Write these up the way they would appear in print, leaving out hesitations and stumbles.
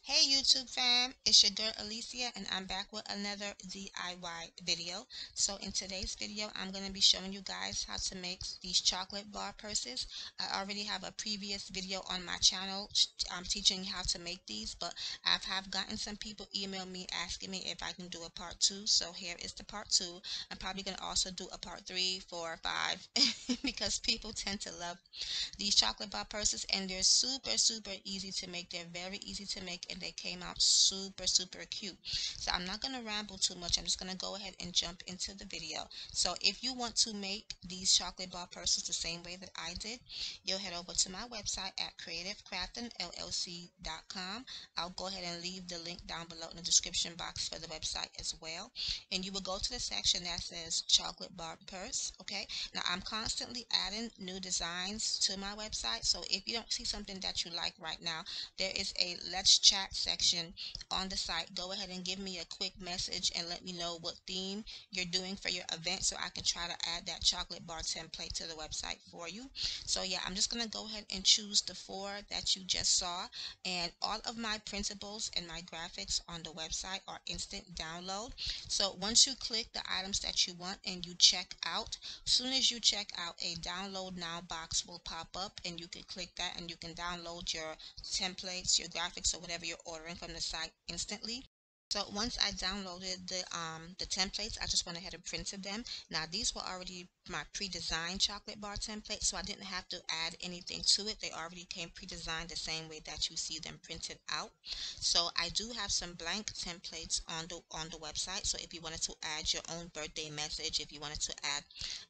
Hey YouTube fam, it's your girl Alicia and I'm back with another DIY video. So in today's video, I'm going to be showing you guys how to make these chocolate bar purses. I already have a previous video on my channel teaching how to make these, but I have gotten some people email me asking me if I can do a part 2. So here is the part 2. I'm probably going to also do a part 3, 4, 5 because people tend to love these chocolate bar purses, and they're super easy to make. They're very easy to make, and they came out super cute. So I'm not going to ramble too much. I'm just going to go ahead and jump into the video. So if you want to make these chocolate bar purses the same way that I did, you'll head over to my website at creativecraftingllc.com. I'll go ahead and leave the link down below in the description box for the website as well, and you will go to the section that says chocolate bar purse. Okay, now I'm constantly adding new designs to my website, so if you don't see something that you like right now, there is a let's chat section on the site. Go ahead and give me a quick message and let me know what theme you're doing for your event so I can try to add that chocolate bar template to the website for you. So yeah, I'm just gonna go ahead and choose the 4 that you just saw, and all of my printables and my graphics on the website are instant download. So once you click the items that you want and you check out, soon as you check out, a download now box will pop up, and you can click that and you can download your templates, your graphics, or whatever you're ordering from the site instantly. So once I downloaded the templates, I just went ahead and printed them. Now these were already my pre-designed chocolate bar templates, so I didn't have to add anything to it. They already came pre-designed the same way that you see them printed out. So I do have some blank templates on the website. So if you wanted to add your own birthday message, if you wanted to add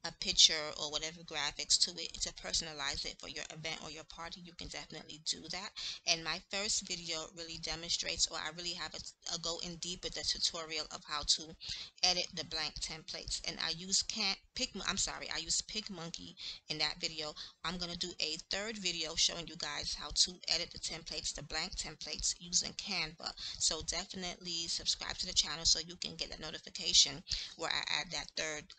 a picture or whatever graphics to it to personalize it for your event or your party, you can definitely do that. And my first video really demonstrates, or I really have a go in deep with the tutorial of how to edit the blank templates. And I use I use PicMonkey in that video. I'm going to do a third video showing you guys how to edit the templates, the blank templates, using Canva. So definitely subscribe to the channel so you can get a notification where I add that third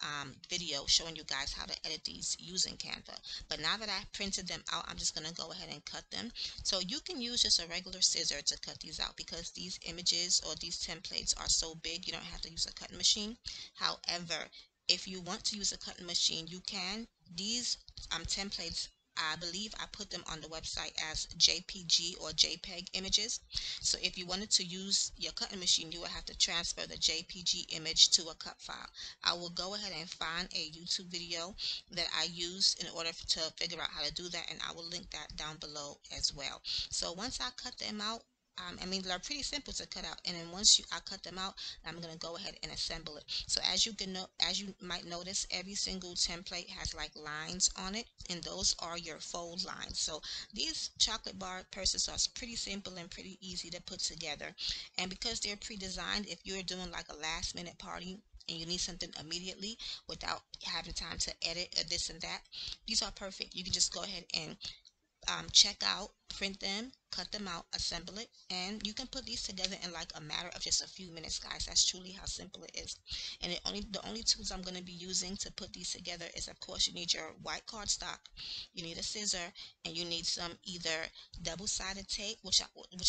video showing you guys how to edit these using Canva. But now that I printed them out, I'm just going to go ahead and cut them. So you can use just a regular scissor to cut these out because these images or these templates are so big, you don't have to use a cutting machine. However, if you want to use a cutting machine, you can. These templates, I believe I put them on the website as JPG or JPEG images. So if you wanted to use your cutting machine, you would have to transfer the JPG image to a cut file. I will go ahead and find a YouTube video that I used in order to figure out how to do that, and I will link that down below as well. So once I cut them out, they're pretty simple to cut out, and then once I cut them out, I'm going to go ahead and assemble it. So as you might notice, every single template has like lines on it, and those are your fold lines. So these chocolate bar purses are pretty simple and pretty easy to put together, and because they're pre-designed, if you're doing like a last minute party and you need something immediately without having time to edit or this and that, these are perfect. You can just go ahead and check out, print them, cut them out, assemble it, and you can put these together in like a matter of just a few minutes, guys. That's truly how simple it is. And the only tools I'm going to be using to put these together is, of course, you need your white cardstock, you need a scissor, and you need some either double-sided tape, which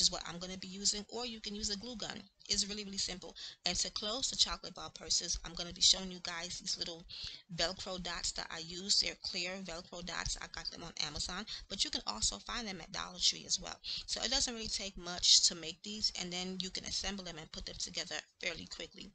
is what I'm going to be using, or you can use a glue gun. It's really simple. And to close the chocolate bar purses, I'm going to be showing you guys these little Velcro dots that I use. They're clear Velcro dots. I got them on Amazon, but you can also find them at Dollar Tree as well. So it doesn't really take much to make these, and then you can assemble them and put them together fairly quickly.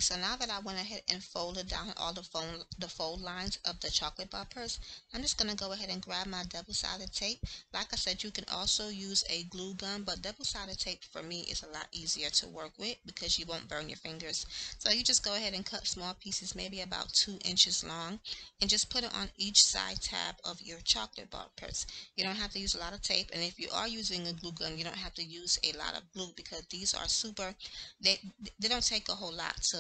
so now that I went ahead and folded down all the fold lines of the chocolate bar purse, I'm just going to go ahead and grab my double-sided tape. Like I said, you can also use a glue gun, but double-sided tape for me is a lot easier to work with because you won't burn your fingers. So you just go ahead and cut small pieces, maybe about 2 inches long, and just put it on each side tab of your chocolate bar purse. You don't have to use a lot of tape, and if you are using a glue gun, you don't have to use a lot of glue because these are super, they they don't take a whole lot to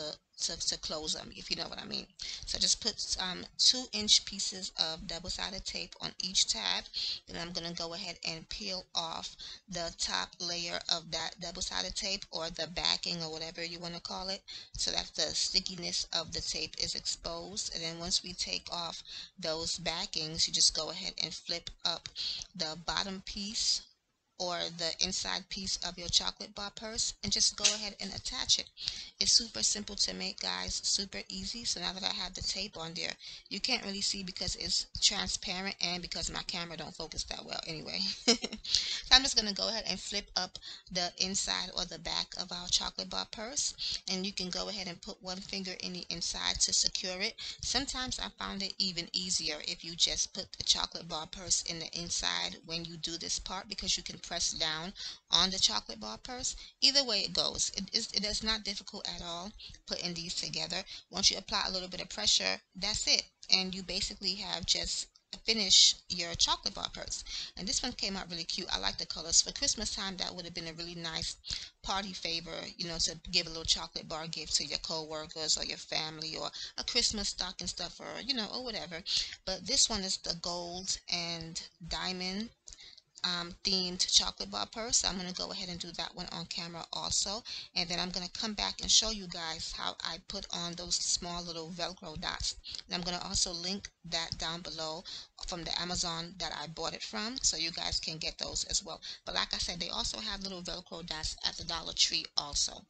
close them, if you know what I mean. So just put 2-inch pieces of double-sided tape on each tab. Then I'm going to go ahead and peel off the top layer of that double-sided tape, or the backing, or whatever you want to call it, so that the stickiness of the tape is exposed. And then once we take off those backings, you just go ahead and flip up the bottom piece or the inside piece of your chocolate bar purse and just go ahead and attach it. It's super simple to make, guys, super easy. So now that I have the tape on there, you can't really see because it's transparent and because my camera don't focus that well anyway. So I'm just going to go ahead and flip up the inside or the back of our chocolate bar purse, and you can go ahead and put one finger in the inside to secure it. Sometimes I found it even easier if you just put the chocolate bar purse in the inside when you do this part, because you can press down on the chocolate bar purse. Either way it goes, it is not difficult at all putting these together. Once you apply a little bit of pressure, that's it, and you basically have just finish your chocolate bar purse. And this one came out really cute. I like the colors. For Christmas time, that would have been a really nice party favor, to give a little chocolate bar gift to your co-workers or your family, or a Christmas stocking stuffer, or whatever. But this one is the gold and diamond themed chocolate bar purse. So I'm going to go ahead and do that one on camera also, and then I'm going to come back and show you guys how I put on those small little Velcro dots. And I'm going to also link that down below from the Amazon that I bought it from, so you guys can get those as well. But like I said, they also have little Velcro dots at the Dollar Tree also.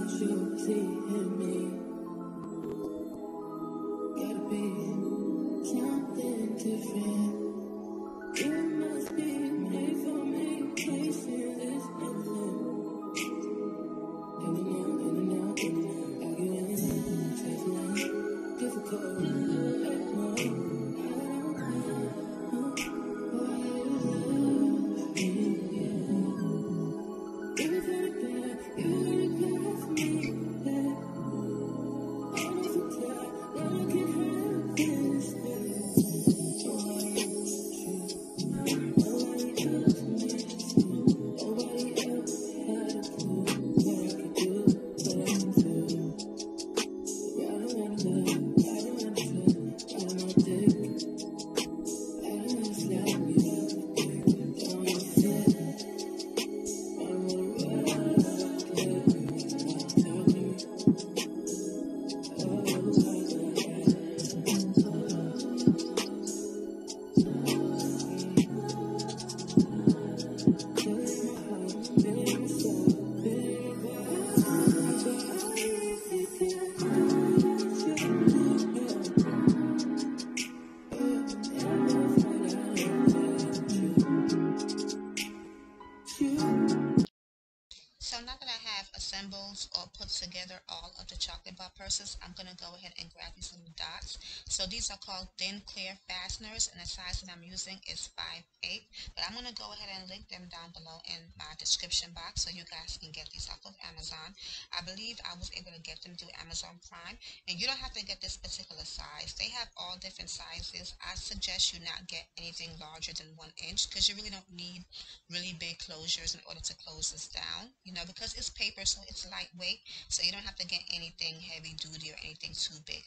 So now that I have assembled or put together all of the chocolate bar purses, I'm going to go ahead and grab these little dots. So these are called thin clear fasteners, and the size that I'm using is 5/8. But I'm going to go ahead and link them down below in my description box so you guys can get these off of Amazon. I believe I was able to get them through Amazon Prime, and you don't have to get this particular size. They have all different sizes. I suggest you not get anything larger than 1 inch because you really don't need really big closures in order to close this down, because it's paper, so it's lightweight, so you don't have to get anything heavy duty or anything too big.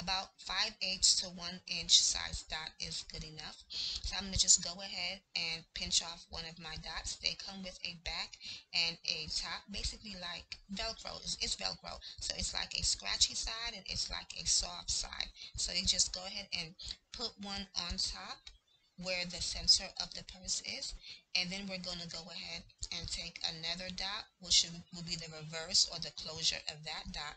About 5/8 to 1 inch size dot is good enough. So I'm going to just go ahead and pinch off one of my dots. They come with a back and a top, basically like Velcro. It's Velcro, so it's like a scratchy side and it's like a soft side. So you just go ahead and put one on top where the center of the purse is, and then we're going to go ahead and take another dot, which will be the reverse or the closure of that dot,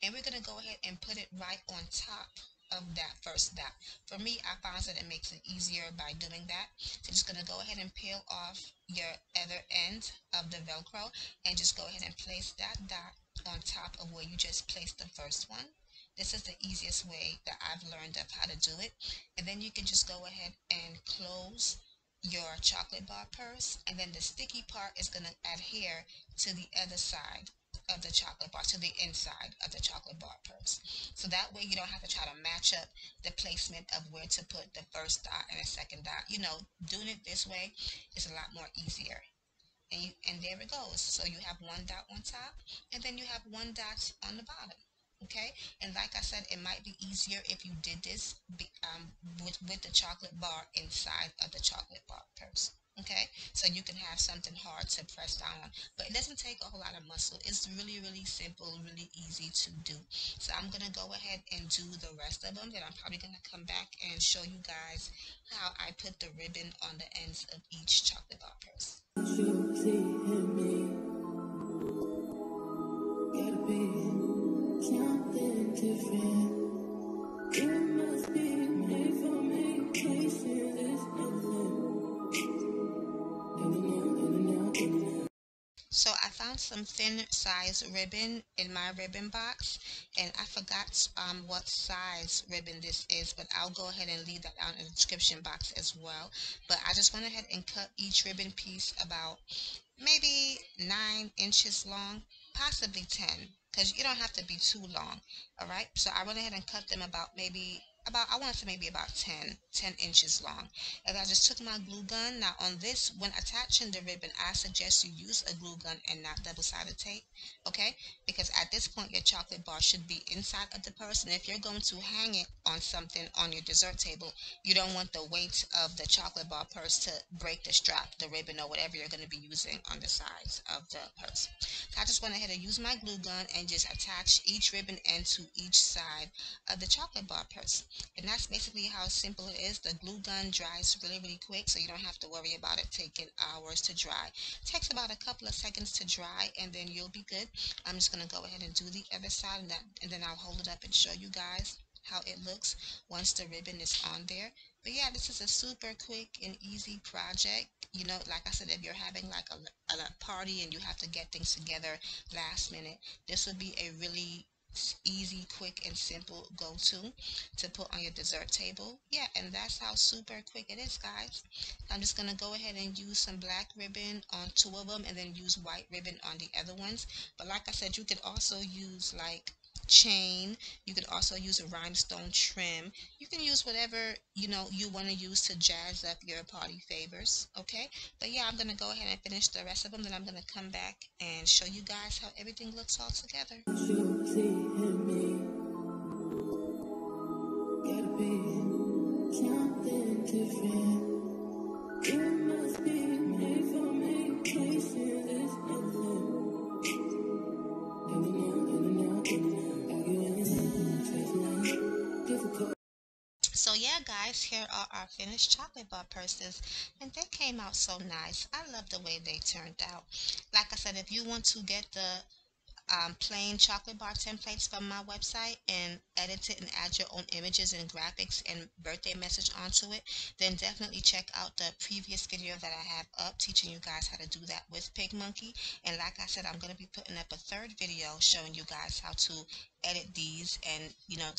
and we're going to go ahead and put it right on top of that first dot. For me, I found that it makes it easier by doing that. So just going to go ahead and peel off your other end of the Velcro and just go ahead and place that dot on top of where you just placed the first one. This is the easiest way that I've learned of how to do it. And then you can just go ahead and close your chocolate bar purse, and then the sticky part is going to adhere to the other side of the chocolate bar, to the inside of the chocolate bar purse. So that way you don't have to try to match up the placement of where to put the first dot and the second dot. You know, doing it this way is a lot more easier. And there it goes. So you have one dot on top, and then you have one dot on the bottom. Okay, and like I said, it might be easier if you did this with the chocolate bar inside of the chocolate bar purse. Okay, so you can have something hard to press down on, but it doesn't take a whole lot of muscle. It's really, really simple, really easy to do. So I'm gonna go ahead and do the rest of them. Then I'm probably gonna come back and show you guys how I put the ribbon on the ends of each chocolate bar purse. You see in me, gotta be something different. It must be made for me. Places is so I found some thin size ribbon in my ribbon box, and I forgot what size ribbon this is, but I'll go ahead and leave that down in the description box as well. But I just went ahead and cut each ribbon piece about maybe 9 inches long, possibly 10, because you don't have to be too long. All right, so I went ahead and cut them about maybe about, I want to say maybe about 10 inches long. And I just took my glue gun. Now on this, when attaching the ribbon, I suggest you use a glue gun and not double-sided tape, okay? Because at this point, your chocolate bar should be inside of the purse, and if you're going to hang it on something on your dessert table, you don't want the weight of the chocolate bar purse to break the strap, the ribbon, or whatever you're going to be using on the sides of the purse. So I just went ahead and used my glue gun and just attached each ribbon end to each side of the chocolate bar purse. And that's basically how simple it is. The glue gun dries really, really quick, so you don't have to worry about it taking hours to dry. It takes about a couple of seconds to dry, and then you'll be good. I'm just going to go ahead and do the other side, and then I'll hold it up and show you guys how it looks once the ribbon is on there. But yeah, this is a super quick and easy project. You know, like I said, if you're having like a party and you have to get things together last minute, this would be a really easy, quick, and simple go-to to put on your dessert table. Yeah, and that's how super quick it is, guys. I'm just gonna go ahead and use some black ribbon on two of them and then use white ribbon on the other ones. But like I said, you could also use like chain. You could also use a rhinestone trim. You can use whatever you want to use to jazz up your party favors. Okay, but yeah, I'm gonna go ahead and finish the rest of them, then I'm gonna come back and show you guys how everything looks all together. You see in me, gotta be something different. It must be made for me. Places is so yeah, guys, here are our finished chocolate bar purses, and they came out so nice. I love the way they turned out. Like I said, if you want to get the plain chocolate bar templates from my website and edit it and add your own images and graphics and birthday message onto it, then definitely check out the previous video that I have up teaching you guys how to do that with PicMonkey. And like I said, I'm going to be putting up a third video showing you guys how to edit these and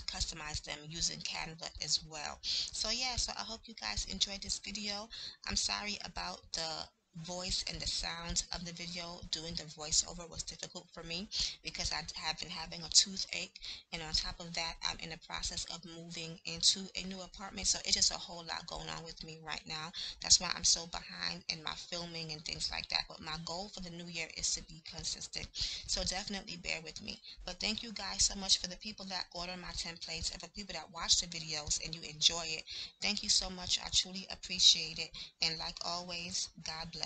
customize them using Canva as well. So yeah, so I hope you guys enjoyed this video. I'm sorry about the voice and the sounds of the video. Doing the voiceover was difficult for me because I have been having a toothache, and on top of that, I'm in the process of moving into a new apartment, so it's just a whole lot going on with me right now. That's why I'm so behind in my filming and things like that. But my goal for the new year is to be consistent, so definitely bear with me. But thank you guys so much for the people that order my templates and for people that watch the videos and you enjoy it. Thank you so much. I truly appreciate it. And like always, God bless.